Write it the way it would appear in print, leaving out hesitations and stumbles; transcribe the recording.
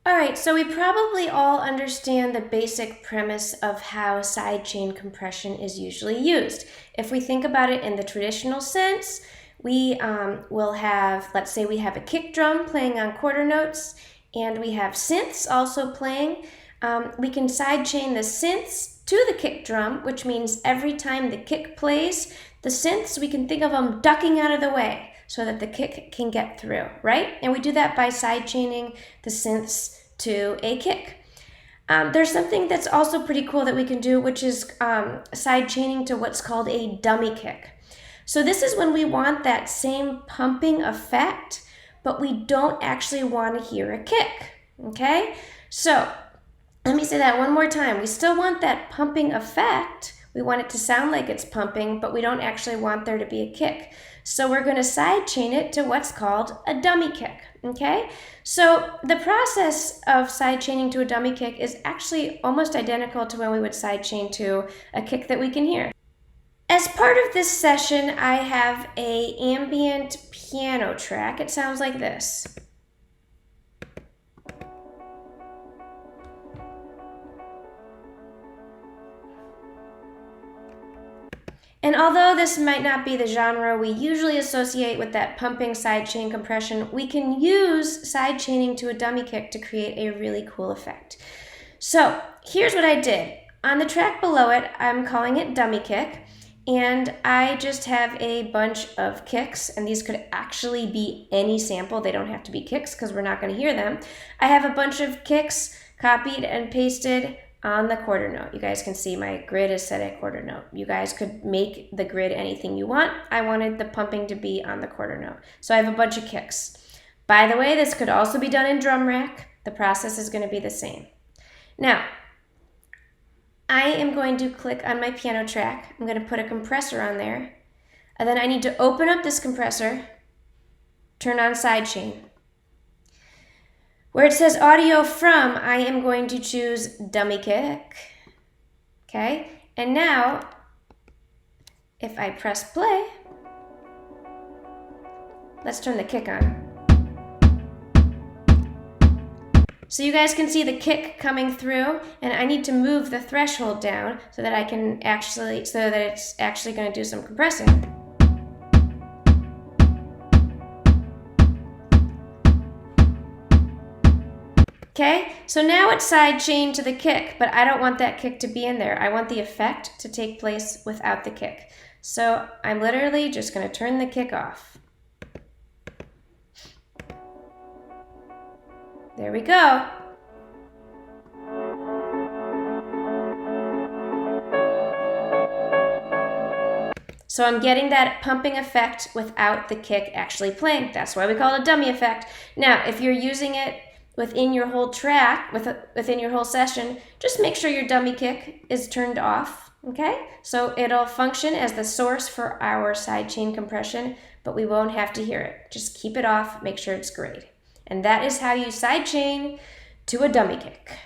All right, so we probably all understand the basic premise of how sidechain compression is usually used. If we think about it in the traditional sense, we will have, let's say we have a kick drum playing on quarter notes, and we have synths also playing. We can sidechain the synths to the kick drum, which means every time the kick plays, the synths, we can think of them ducking out of the way so that the kick can get through, right? And we do that by sidechaining the synths to a kick. There's something that's also pretty cool that we can do, which is sidechaining to what's called a dummy kick. So this is when we want that same pumping effect, but we don't actually want to hear a kick, okay? So let me say that one more time. We still want that pumping effect. We want it to sound like it's pumping, but we don't actually want there to be a kick. So we're going to sidechain it to what's called a dummy kick, okay? So the process of sidechaining to a dummy kick is actually almost identical to when we would sidechain to a kick that we can hear. As part of this session, I have an ambient piano track. It sounds like this. And although this might not be the genre we usually associate with that pumping sidechain compression, we can use sidechaining to a dummy kick to create a really cool effect. So here's what I did. On the track below it, I'm calling it dummy kick, and I just have a bunch of kicks, and these could actually be any sample. They don't have to be kicks because we're not going to hear them. I have a bunch of kicks copied and pasted on the quarter note. You guys can see my grid is set at quarter note. You guys could make the grid anything you want. I wanted the pumping to be on the quarter note. So I have a bunch of kicks. By the way, this could also be done in drum rack. The process is going to be the same. Now, I am going to click on my piano track. I'm going to put a compressor on there. And then I need to open up this compressor, turn on sidechain. Where it says audio from, I am going to choose dummy kick, okay? And now, if I press play, let's turn the kick on. So you guys can see the kick coming through, and I need to move the threshold down so that it's actually going to do some compressing. Okay, so now it's sidechained to the kick, but I don't want that kick to be in there. I want the effect to take place without the kick. So I'm literally just going to turn the kick off. There we go. So I'm getting that pumping effect without the kick actually playing. That's why we call it a dummy effect. Now, if you're using it within your whole track, within your whole session, just make sure your dummy kick is turned off, okay? So it'll function as the source for our sidechain compression, but we won't have to hear it. Just keep it off, make sure it's great. And that is how you sidechain to a dummy kick.